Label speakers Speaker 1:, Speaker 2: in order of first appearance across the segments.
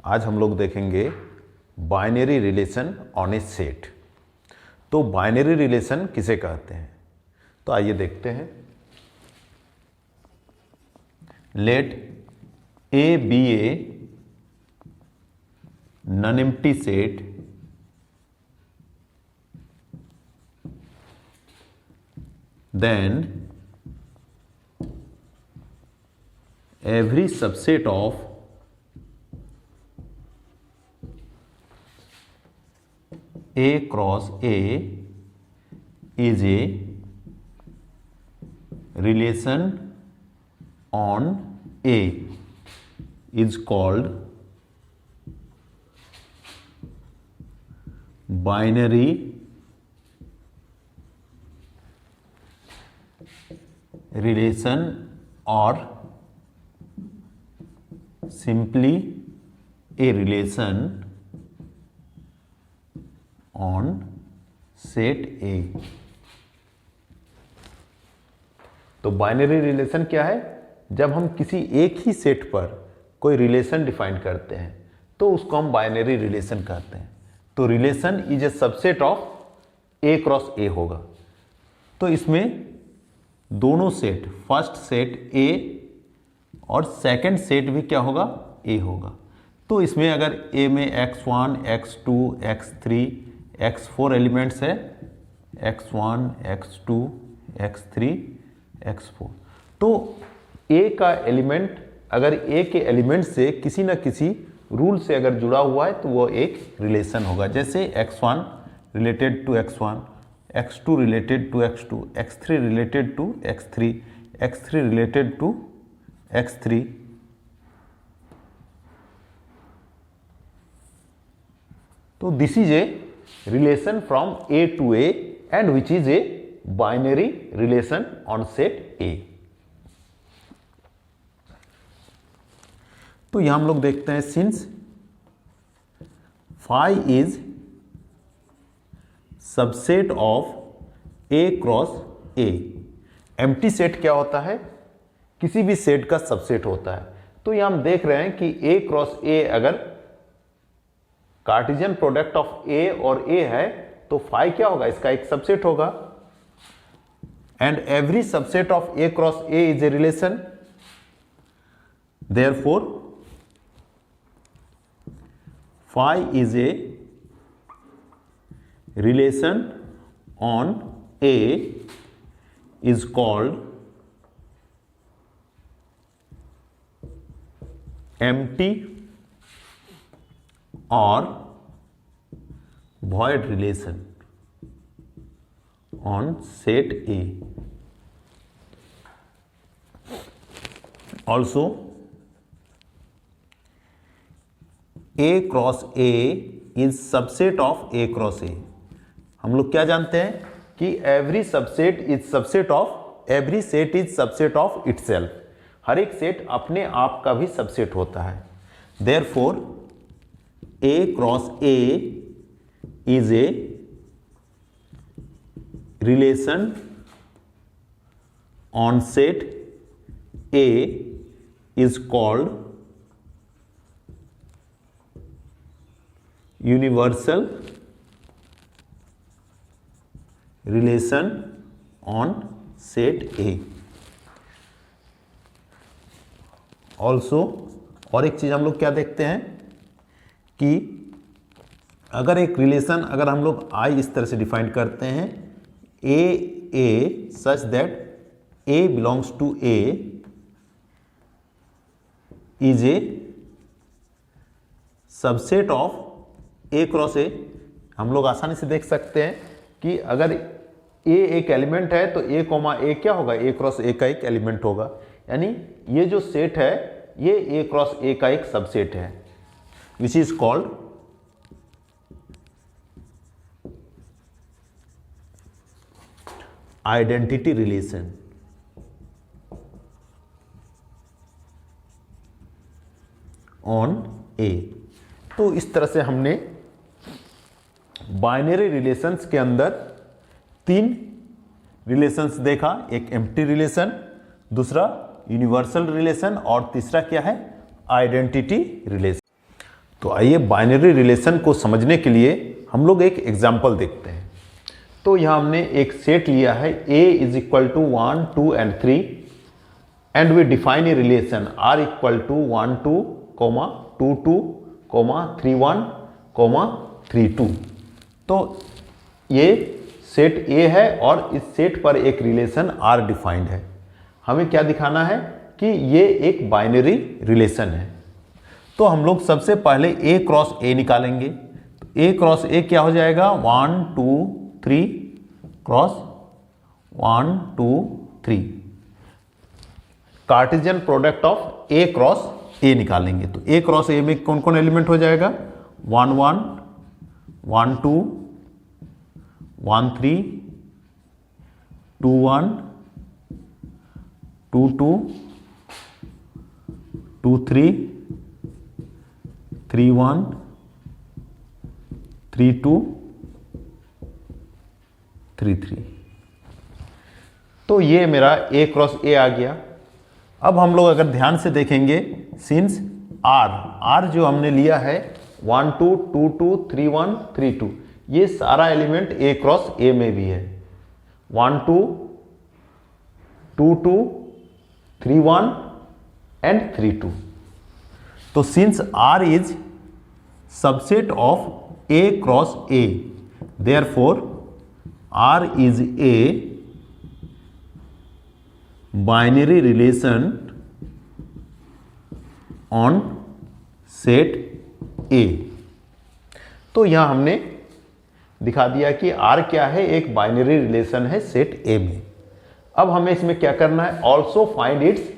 Speaker 1: आज हम लोग देखेंगे binary relation on A set. तो बाइनरी रिलेशन किसे कहते हैं, तो आइए देखते हैं। Let A be a non empty set then every subset of A cross A is a relation on A is called binary relation or simply a relation on set A। तो binary relation क्या है? जब हम किसी एक ही set पर कोई relation define करते हैं तो उसको हम बाइनरी रिलेशन कहते हैं। तो relation is A subset of A cross ए होगा। तो इसमें दोनों सेट, फर्स्ट सेट ए और सेकंड सेट भी क्या होगा? ए होगा। तो इसमें अगर ए में x1, x2, x3, x4 elements है, x1, x2, x3, x4, तो ए का एलिमेंट अगर ए के एलिमेंट से किसी ना किसी रूल से अगर जुड़ा हुआ है तो वो एक रिलेशन होगा। जैसे x1 related to x1, x2 related to x2, x3 related to x3, x3 related to x3, तो this is a relation from A to A and which is a binary relation on set A। तो यहां हम लोग देखते हैं since phi is subset of A cross A. Empty set क्या होता है? किसी भी सेट का सबसेट होता है। तो यहां हम देख रहे हैं कि ए क्रॉस ए अगर कार्टेशियन प्रोडक्ट ऑफ ए और ए है तो फाई क्या होगा? इसका एक सबसेट होगा। And every subset of A cross A is A relation, therefore phi is a relation on A is called empty or void relation on set A। Also A cross A is subset of A cross A। हम लोग क्या जानते हैं कि every subset is subset of every set is subset of itself. हर एक set अपने आप का भी सबसेट होता है। Therefore A cross A is A relation on set A is called universal relation on set A. Also और एक चीज हम लोग क्या देखते हैं कि अगर एक रिलेशन अगर हम लोग आई इस तरह से डिफाइन करते हैं, A such that A belongs to A is A subset of A cross A. हम लोग आसानी से देख सकते हैं कि अगर ए एक एलिमेंट है तो ए कोमा ए क्या होगा? ए क्रॉस ए का एक एलिमेंट होगा। यानी ये जो सेट है ये ए क्रॉस ए का एक सबसेट है, which is called identity relation on A. तो इस तरह से हमने बाइनरी रिलेशंस के अंदर तीन रिलेशंस देखा, एक एम्प्टी रिलेशन, दूसरा यूनिवर्सल रिलेशन और तीसरा क्या है? Identity relation. तो आइए बाइनरी रिलेशन को समझने के लिए हम लोग एक एग्जाम्पल देखते हैं। तो यहाँ हमने एक सेट लिया है A is equal to 1, 2 and 3 and we define a relation R equal to 1, 2, 2, 2, 3, 1, 3, 2। तो ये सेट A है और इस सेट पर एक रिलेशन R डिफाइंड है। हमें क्या दिखाना है कि ये एक बाइनरी रिलेशन है। तो हम लोग सबसे पहले A क्रॉस A निकालेंगे। तो A क्रॉस A क्या हो जाएगा? 1, 2, 3 cross 1, 2, 3। Cartesian product of A cross A निकालेंगे। तो A क्रॉस A में कौन कौन एलिमेंट हो जाएगा? 1, 1, 1, 2, 1, 3, 2, 1, 2, 2, 2, 3, 3, 1, 3, 2, 3, 3। तो ये मेरा A क्रॉस A आ गया। अब हम लोग अगर ध्यान से देखेंगे, सिंस R जो हमने लिया है 1, 2, 2, 2, 3, 1, 3, 2, ये सारा एलिमेंट A क्रॉस A में भी है। 1, 2, 2, 2, 3, 1 एंड 3, 2। तो since R is subset of A cross A, therefore R is a binary relation on set A। तो यहां हमने दिखा दिया कि R क्या है, एक बाइनरी रिलेशन है सेट A में। अब हमें इसमें क्या करना है? Also find its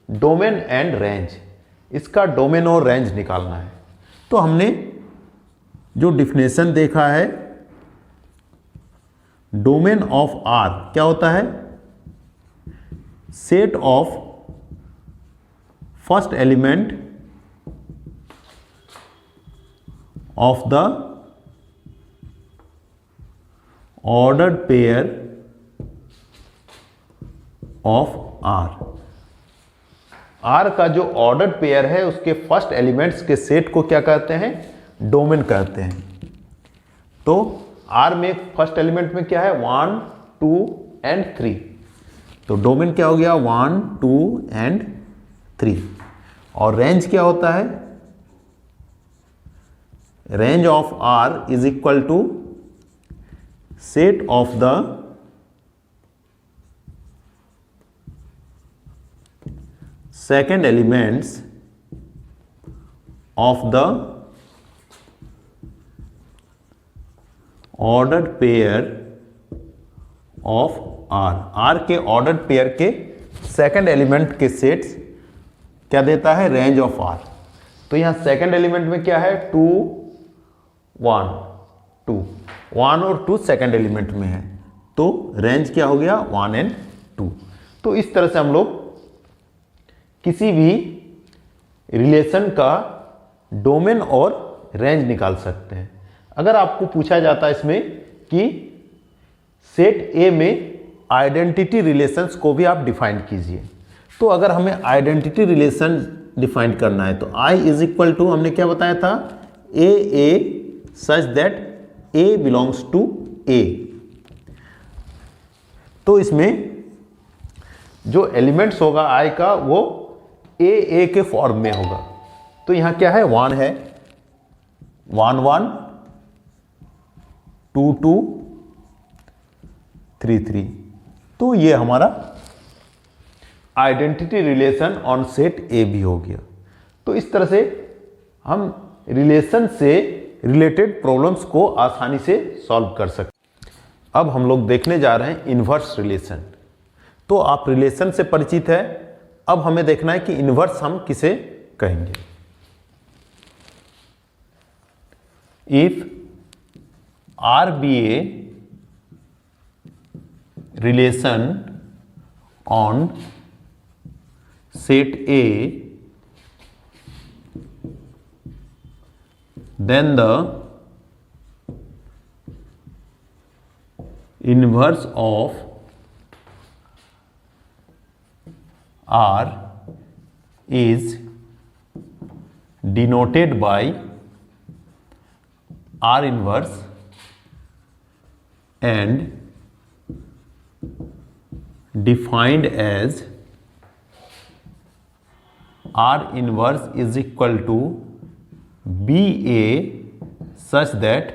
Speaker 1: domain and range. इसका डोमेन और रेंज निकालना है। तो हमने जो डिफिनेशन देखा है, डोमेन ऑफ R क्या होता है? Set of first element of the ordered pair of R। R का जो ऑर्डर्ड पेयर है उसके फर्स्ट एलिमेंट्स के सेट को क्या कहते हैं? डोमेन कहते हैं। तो R में फर्स्ट एलिमेंट में क्या है? 1, 2 एंड 3। तो डोमेन क्या हो गया? 1, 2 एंड 3। और रेंज क्या होता है? Range of R is equal to set of the second elements of the ordered pair of R के ऑर्डर्ड पेयर के सेकंड एलिमेंट के सेट्स क्या देता है? Range of R। तो यहां सेकंड एलिमेंट में क्या है? 2, 1, 2, 1 और 2 सेकंड एलिमेंट में है। तो रेंज क्या हो गया? 1 एंड 2। तो इस तरह से हम लोग किसी भी रिलेशन का डोमेन और रेंज निकाल सकते हैं। अगर आपको पूछा जाता है इसमें कि सेट A में आइडेंटिटी रिलेशंस को भी आप डिफाइन कीजिए, तो अगर हमें आइडेंटिटी रिलेशन डिफाइन करना है तो I इज इक्वल टू, हमने क्या बताया था? A such that A belongs to A। तो इसमें जो एलिमेंट्स होगा I का वो A के फॉर्म में होगा। तो यहां क्या है? 1 है, 1, 1, 2, 2, 3, 3। तो ये हमारा identity relation on set A भी हो गया। तो इस तरह से हम रिलेशन से रिलेटेड प्रॉब्लम्स को आसानी से सॉल्व कर सकते। अब हम लोग देखने जा रहे हैं इन्वर्स रिलेशन। तो आप रिलेशन से परिचित है, अब हमें देखना है कि इन्वर्स हम किसे कहेंगे। If R be a relation on set A, then the inverse of R is denoted by R inverse and defined as R inverse is equal to BA such that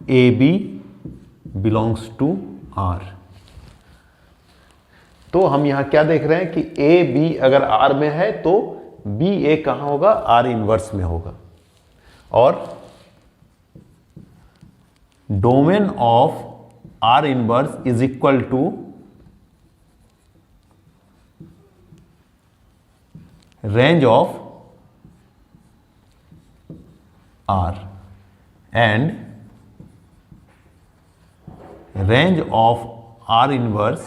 Speaker 1: AB belongs to R। तो हम यहां क्या देख रहे हैं कि AB अगर R में है तो BA कहां होगा? R इनवर्स में होगा। और domain of R inverse is equal to range of R and range of R inverse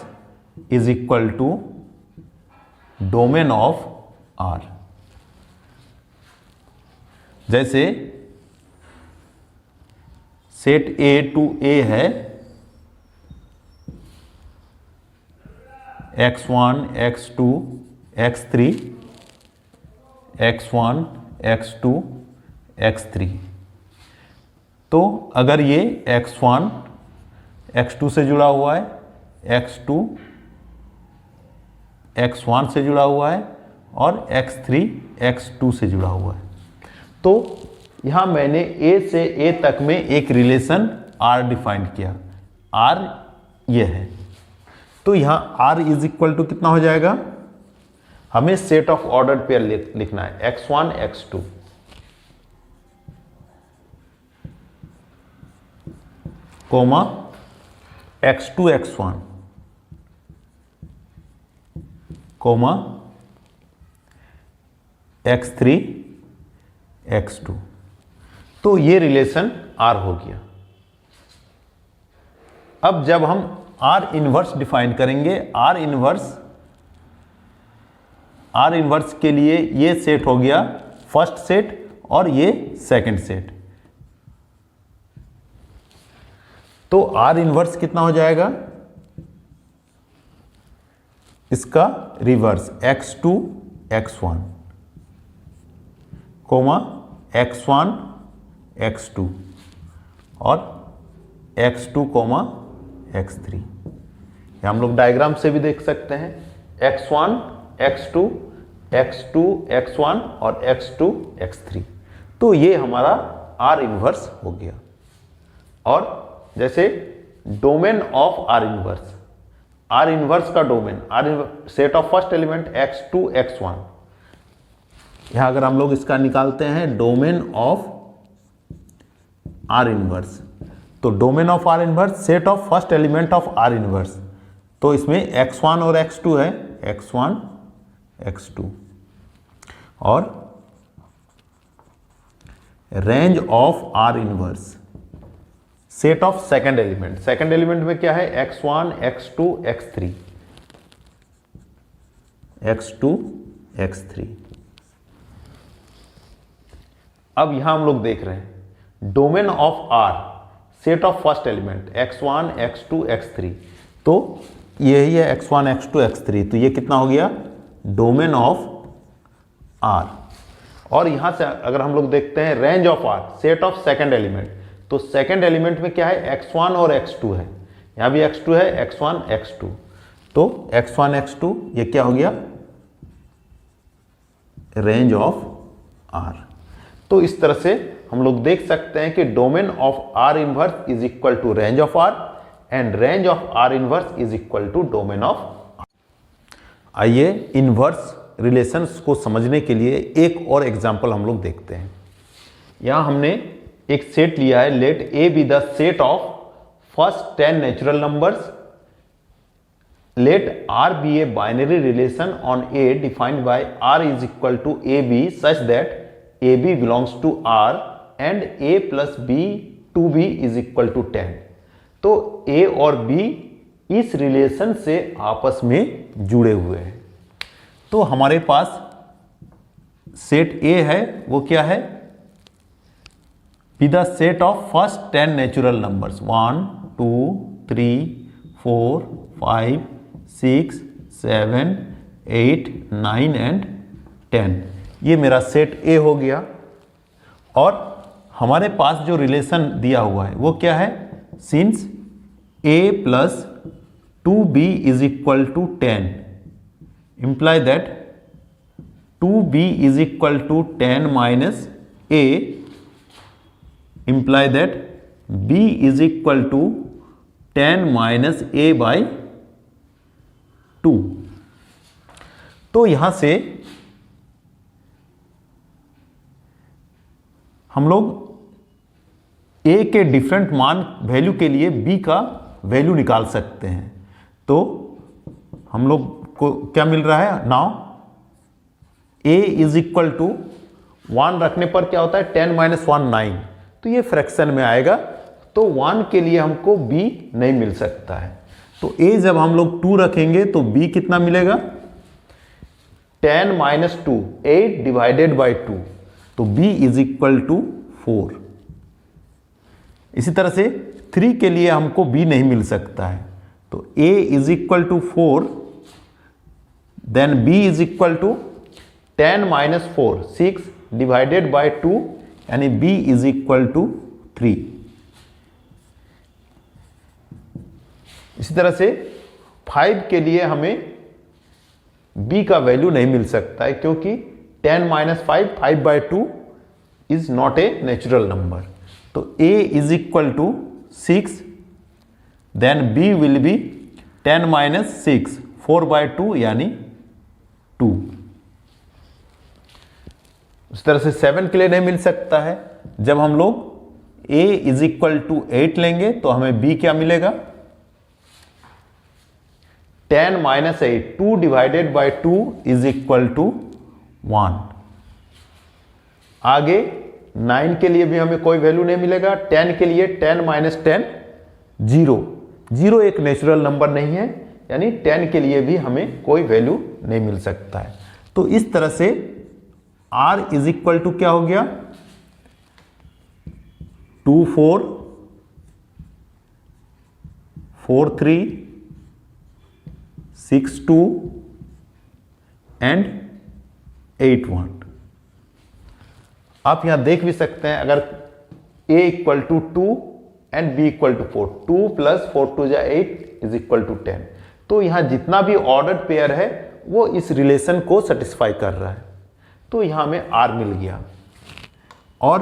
Speaker 1: is equal to domain of R। जैसे सेट A टू A है x1 x2 x3 x1 x2 x3। तो अगर ये x1 x2 से जुड़ा हुआ है, x2 x1 से जुड़ा हुआ है और x3 x2 से जुड़ा हुआ है, तो यहां मैंने A से A तक में एक रिलेशन R डिफाइन किया। R ये है, तो यहां R इज इक्वल टू कितना हो जाएगा? हमें सेट ऑफ ऑर्डर्ड पेयर लिखना है, x1 x2 coma x2 x1 coma x3 x2। तो ये रिलेशन R हो गया। अब जब हम R इनवर्स डिफाइन करेंगे, R इनवर्स के लिए ये सेट हो गया फर्स्ट सेट और ये सेकंड सेट। तो R इनवर्स कितना हो जाएगा? इसका reverse x2 x1 coma x1 x2 और x2 कोमा x3। हम लोग डायग्राम से भी देख सकते हैं, x1 x2 x2 x1 और x2 x3। तो ये हमारा R इनवर्स हो गया। और जैसे डोमेन ऑफ R इनवर्स का domain set of first element x2 x1। यहां अगर हम लोग इसका निकालते हैं डोमेन ऑफ R इनवर्स, तो domain of R inverse set of first element of R inverse, तो इसमें x1 और x2 है, x1 x2 और range of R inverse set of second element में क्या है? x1 x2 x3 x2 x3। अब यहां हम लोग देख रहे हैं domain of R set of first element x1 x2 x3, तो यही है x1 x2 x3, तो ये कितना हो गया? Domain of R। और यहां से अगर हम लोग देखते हैं range of R set of second element, तो सेकंड एलिमेंट में क्या है? x1 और x2 है, यहां भी x2 है, x1 x2, तो x1 x2 ये क्या हो गया? Range of R। तो इस तरह से हम लोग देख सकते हैं कि domain of R inverse is equal to range of R and range of R inverse is equal to domain of R। आइए इनवर्स रिलेशंस को समझने के लिए एक और एग्जांपल हम लोग देखते हैं। यहां हमने एक सेट लिया है, let A be the set of first 10 natural numbers, let R be a binary relation on A defined by R is equal to AB such that AB belongs to R and A plus B to B is equal to 10। तो A और B इस relation से आपस में जुड़े हुए हैं। तो हमारे पास सेट A है, वो क्या है? Be the set of first 10 natural numbers 1 2 3 4 5 6 7 8 9 and 10। ये मेरा सेट A हो गया। और हमारे पास जो रिलेशन दिया हुआ है वो क्या है, since a plus 2b is equal to 10 imply that 2b is equal to 10 minus a imply that b is equal to 10 minus a by 2। तो यहां से हम लोग a के डिफरेंट मान वैल्यू के लिए b का वैल्यू निकाल सकते हैं। तो हम लोग को क्या मिल रहा है, now a is equal to 1 रखने पर क्या होता है, 10 माइनस 1 9, तो ये फ्रैक्शन में आएगा, तो 1 के लिए हमको b नहीं मिल सकता है। तो a जब हम लोग 2 रखेंगे तो b कितना मिलेगा, 10 माइनस 2 8 डिवाइडेड बाई 2, तो b इज इक्वल टू 4। इसी तरह से 3 के लिए हमको b नहीं मिल सकता है, तो a is equal to 4, then b is equal to 10 minus 4 6 divided by 2, यानी b इज इक्वल टू 3। इसी तरह से 5 के लिए हमें b का वैल्यू नहीं मिल सकता है, क्योंकि 10 minus 5 by 2 is not a natural number. तो a is equal to 6, then b will be 10 minus 6 4 by 2 यानी 2। उस तरह से 7 के लिए नहीं मिल सकता है। जब हम लोग a इज इक्वल टू 8 लेंगे तो हमें b क्या मिलेगा, 10 minus 8 2 divided by 2 is equal to 1। आगे 9 के लिए भी हमें कोई वैल्यू नहीं मिलेगा। 10 के लिए 10 माइनस 10 0, 0 एक नेचुरल नंबर नहीं है, यानी 10 के लिए भी हमें कोई वैल्यू नहीं मिल सकता है। तो इस तरह से r इज इक्वल टू क्या हो गया, 2 4 4 3 6 2 एंड 8 1। आप यहां देख भी सकते हैं, अगर a equal to 2 and b equal to 4, 2 plus 4 2 जा 8 इज इक्वल टू 10। तो यहां जितना भी ऑर्डर्ड पेयर है वो इस रिलेशन को सेटिस्फाई कर रहा है। तो यहां हमें r मिल गया। और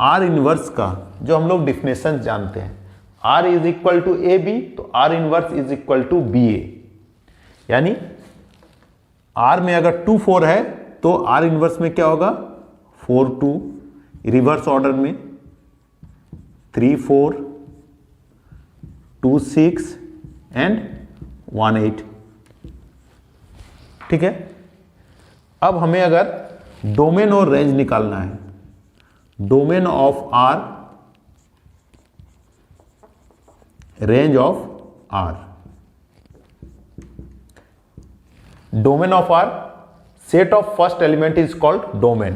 Speaker 1: r इनवर्स का जो हम लोग डिफिनेशन जानते हैं, r is equal to A B, तो r inverse is equal to B A, यानी r में अगर 2 4 है तो r इनवर्स में क्या होगा, 4 2, रिवर्स ऑर्डर में 3 4 2 6 एंड 1 8। ठीक है। अब हमें अगर डोमेन और रेंज निकालना है, domain of r, range of r, domain of r, set of first element is called domain.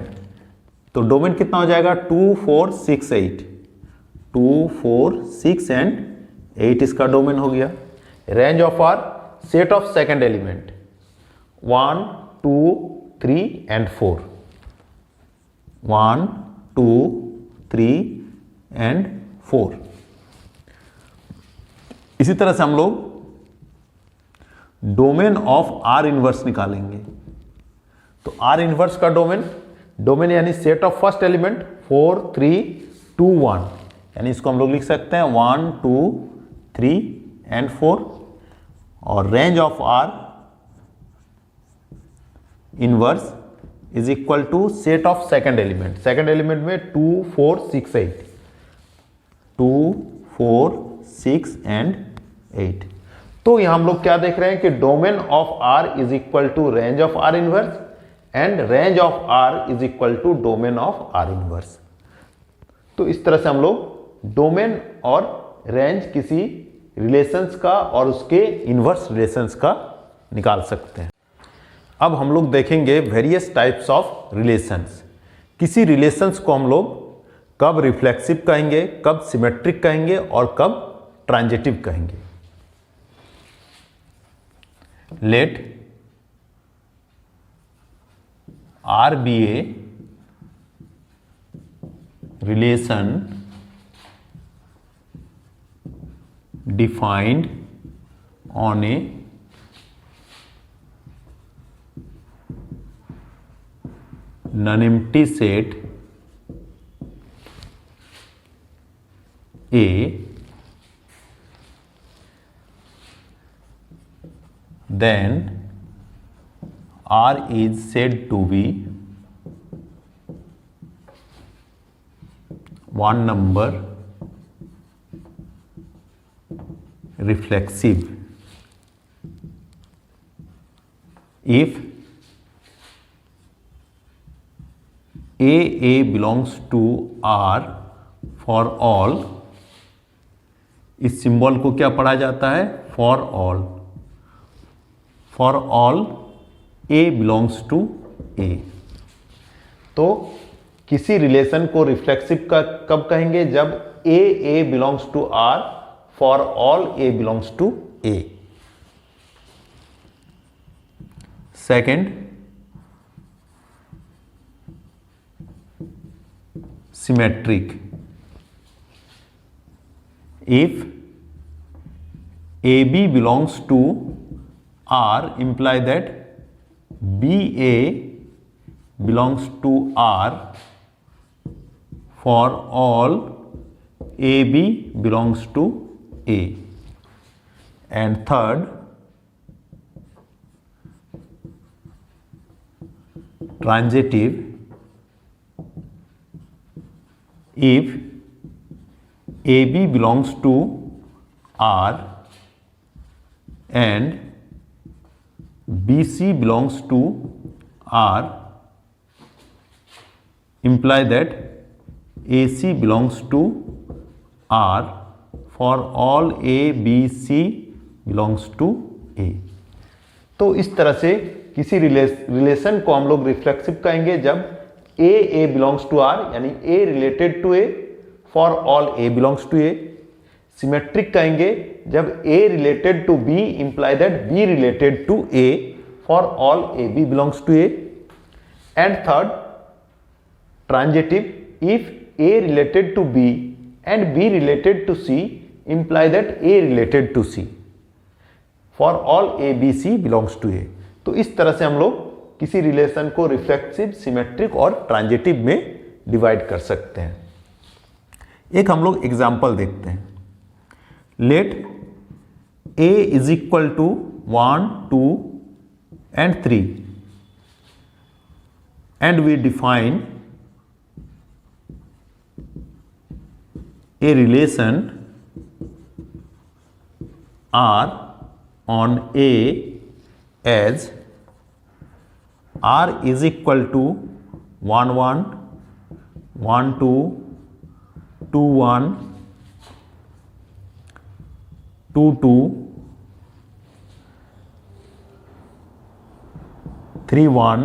Speaker 1: तो डोमेन कितना हो जाएगा, 2 4 6 8, 2 4 6 एंड 8 इसका डोमेन हो गया। Range of r, set of second element 1 2 3 and 4, 1 2 3 and 4। इसी तरह से हम लोग डोमेन ऑफ r इनवर्स निकालेंगे। तो r इनवर्स का डोमेन, डोमेन यानी सेट ऑफ फर्स्ट एलिमेंट 4 3 2 1, यानी इसको हम लोग लिख सकते हैं 1 2 3 एंड 4। और range of r inverse is equal to set of second element, second element में 2 4 6 8, 2 4 6 एंड 8। तो यहां हम लोग क्या देख रहे हैं कि domain of r is equal to range of r inverse and range of r is equal to domain of r inverse. तो इस तरह से हम लोग डोमेन और रेंज किसी रिलेशंस का और उसके इनवर्स रिलेशंस का निकाल सकते हैं। अब हम लोग देखेंगे वेरियस टाइप्स ऑफ रिलेशंस। किसी रिलेशंस को हम लोग कब रिफ्लेक्सिव कहेंगे, कब सिमेट्रिक कहेंगे और कब ट्रांजिटिव कहेंगे। लेट R be a relation defined on a non-empty set A, then R is said to be one number reflexive if A belongs to R for all। इस सिंबल को क्या पढ़ा जाता है? For all. For all A belongs to A। तो किसी relation को reflexive का कब कहेंगे? जब A belongs to R for all A belongs to A। Second, symmetric. If AB belongs to R, imply that BA belongs to R for all AB belongs to A। And third, transitive। If AB belongs to R and BC belongs to R, imply that AC belongs to R for all A, B, C belongs to A। तो इस तरह से किसी relation को हम लोग reflexive कहेंगे जब A बिलोंग्स टू R, यानी A related to A for all A belongs to A। Symmetric कहेंगे जब A related to B, imply that B related to A for all A B belongs to A। And third, transitive. If A related to B and B related to C, imply that A related to C for all A B C belongs to A। तो इस तरह से हम लोग किसी relation को reflexive, symmetric और transitive में डिवाइड कर सकते हैं। एक हम लोग एग्जाम्पल देखते हैं। Let A is equal to 1, 2 and 3 and we define a relation R on A as R is equal to 1, 1, 1, 2, 2, 1, 2, 2, 3, 1,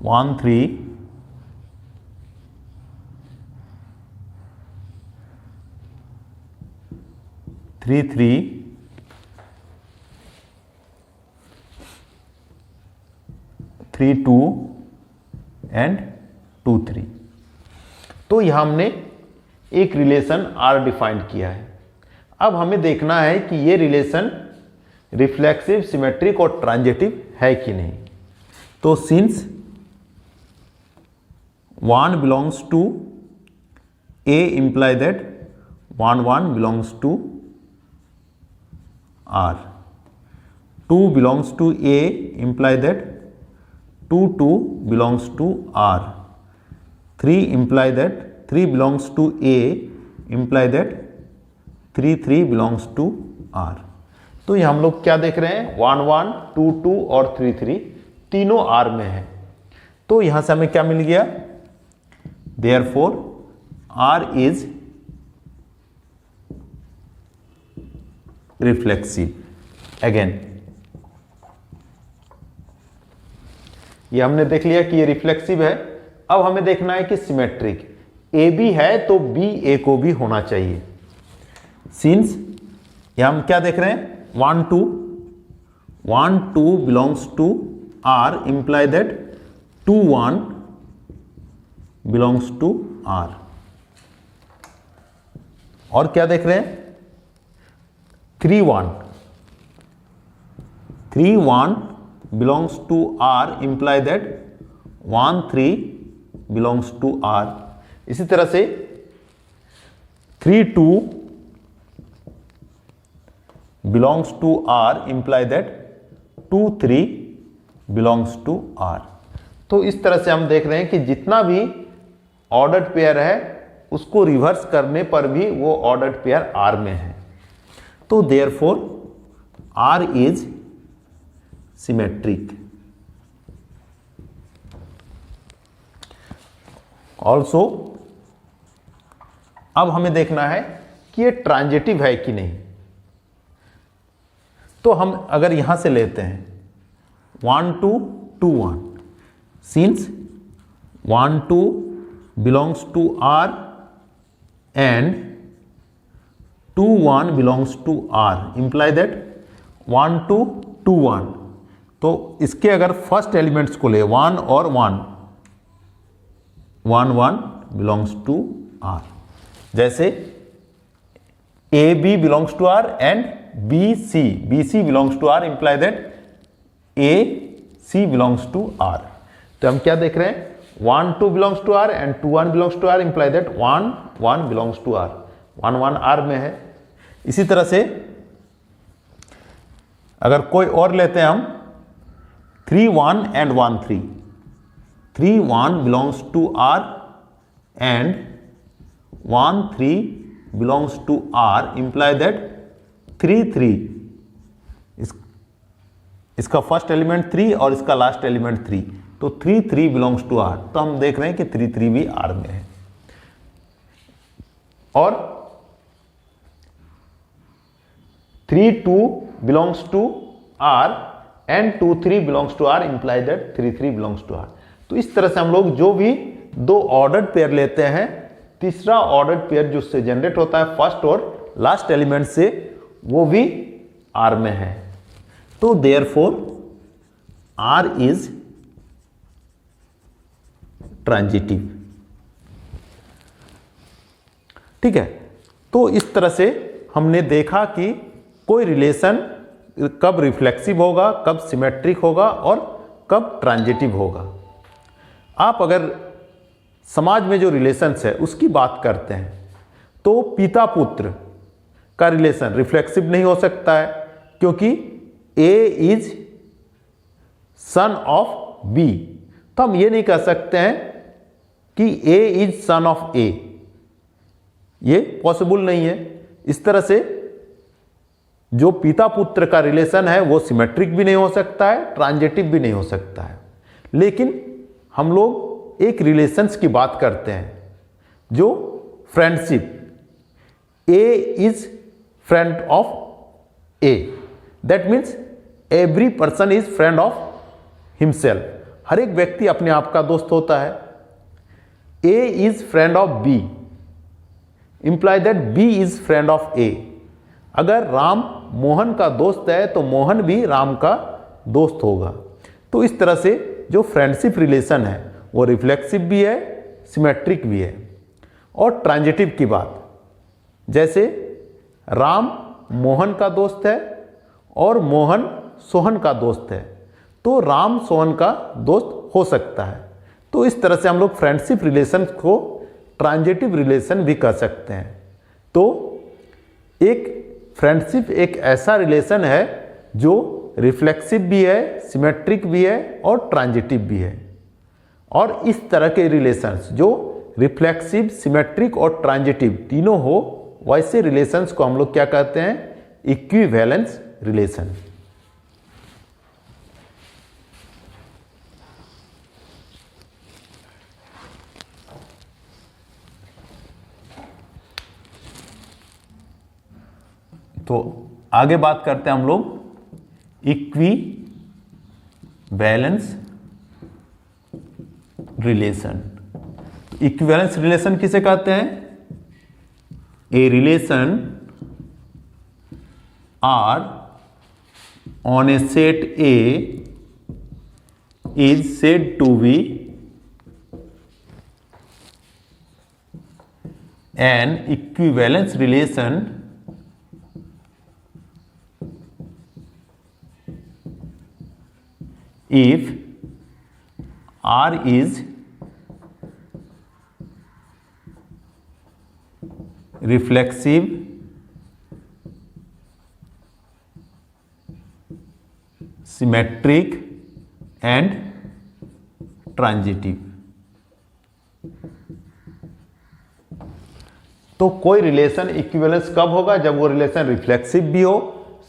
Speaker 1: 1, 3, 3, 3, 3, 2 and 2, 3। तो यहां हमने एक रिलेशन R डिफाइन किया है। अब हमें देखना है कि ये रिलेशन रिफ्लेक्सिव, सिमेट्रिक और ट्रांजिटिव है कि नहीं। तो since 1 belongs to A, imply that 1, 1 belongs to R। 2 belongs to A, imply that 2, 2 belongs to R। 3 imply that 3 belongs to A, imply that 3, 3 belongs to R। तो ये हम लोग क्या देख रहे हैं? 1, 1, 2, 2 और 3, 3 तीनों R में है। तो यहां से हमें क्या मिल गया? Therefore R is reflexive। Again ये हमने देख लिया कि ये रिफ्लेक्सिव है। अब हमें देखना है कि सिमेट्रिक। ए बी है तो बी ए को भी होना चाहिए। सिंस ये हम क्या देख रहे हैं? 1, 2, 1, 2 belongs to R, imply that 2, 1 belongs to R. और क्या देख रहे हैं, 3 1 belongs to R imply that 1 3 belongs to R. इसी तरह से 3 2 belongs to R imply that 2 3 belongs to R. तो इस तरह से हम देख रहे हैं कि जितना भी ऑर्डर्ड पेयर है उसको रिवर्स करने पर भी वो ऑर्डर्ड पेयर आर में है। तो therefore R is symmetric. Also अब हमें देखना है कि ये ट्रांजिटिव है कि नहीं। तो हम अगर यहां से लेते हैं 1 2 2 1, since 1 2 belongs to R and 2 1 belongs to R imply that 1 2 2 1। तो इसके अगर फर्स्ट एलिमेंट्स को ले 1 और 1 1 1 बिलोंग्स टू आर। जैसे A B belongs to R and B C belongs to R imply that A C belongs to R. तो हम क्या देख रहे हैं, 1 2 belongs to R and 2 1 belongs to R imply that 1 1 belongs to R. 1 1 R में है। इसी तरह से अगर कोई और लेते हैं हम 3 1 and 1 3, 3 1 belongs to R and 1 3 belongs to R imply that 3 3, इसका फर्स्ट एलिमेंट 3 और इसका लास्ट एलिमेंट 3, तो 3 3 बिलोंग्स टू आर। तो हम देख रहे हैं कि 3 3 भी आर में है। और 3 2 belongs to R and 2 3 belongs to R imply that 3 3 belongs to R. तो इस तरह से हम लोग जो भी दो ऑर्डर्ड पेयर लेते हैं, तीसरा ऑर्डर्ड पेयर जो उससे जनरेट होता है फर्स्ट और लास्ट एलिमेंट से, वो भी आर में है। तो देयरफॉर आर इज ट्रांजिटिव। ठीक है। तो इस तरह से हमने देखा कि कोई रिलेशन कब रिफ्लेक्सिव होगा, कब सिमेट्रिक होगा और कब ट्रांजिटिव होगा। आप अगर समाज में जो रिलेशंस है उसकी बात करते हैं तो पिता पुत्र का रिलेशन रिफ्लेक्सिव नहीं हो सकता है, क्योंकि ए इज सन ऑफ बी। तो हम ये नहीं कह सकते हैं कि ए इज सन ऑफ ए, ये पॉसिबल नहीं है। इस तरह से जो पिता पुत्र का रिलेशन है वो सिमेट्रिक भी नहीं हो सकता है, ट्रांजिटिव भी नहीं हो सकता है। लेकिन हम लोग एक रिलेशंस की बात करते हैं जो friendship, A is friend of A, that means every person is friend of himself. हर एक व्यक्ति अपने आप का दोस्त होता है। A is friend of B imply that B is friend of A. अगर राम मोहन का दोस्त है तो मोहन भी राम का दोस्त होगा। तो इस तरह से जो फ्रेंडशिप रिलेशन है वो रिफ्लेक्सिव भी है, सिमेट्रिक भी है। और ट्रांजिटिव की बात, जैसे राम मोहन का दोस्त है और मोहन सोहन का दोस्त है, तो राम सोहन का दोस्त हो सकता है। तो इस तरह से हम लोग फ्रेंडशिप रिलेशन को ट्रांजिटिव रिलेशन भी कह सकते हैं। तो एक फ्रेंडशिप एक ऐसा रिलेशन है जो रिफ्लेक्सिव भी है, सिमेट्रिक भी है और ट्रांजिटिव भी है। और इस तरह के रिलेशंस जो रिफ्लेक्सिव, सिमेट्रिक और ट्रांजिटिव तीनों हो, वैसे रिलेशंस को हम लोग क्या कहते हैं, इक्विवेलेंस रिलेशन। तो आगे बात करते हैं हम लोग इक्विवेलेंस रिलेशन। इक्विवेलेंस रिलेशन किसे कहते हैं? A relation R on A set A is said to be an equivalence relation if R is reflexive, symmetric and transitive। तो कोई रिलेशन इक्विवेलेंस कब होगा? जब वो रिलेशन रिफ्लेक्सिव भी हो,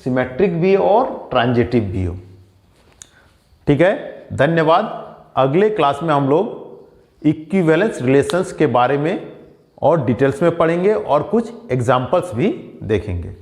Speaker 1: सिमेट्रिक भी हो और ट्रांजिटिव भी हो। ठीक है, धन्यवाद। अगले क्लास में हम लोग इक्विवेलेंस रिलेशंस के बारे में और डिटेल्स में पढ़ेंगे और कुछ एग्जांपल्स भी देखेंगे।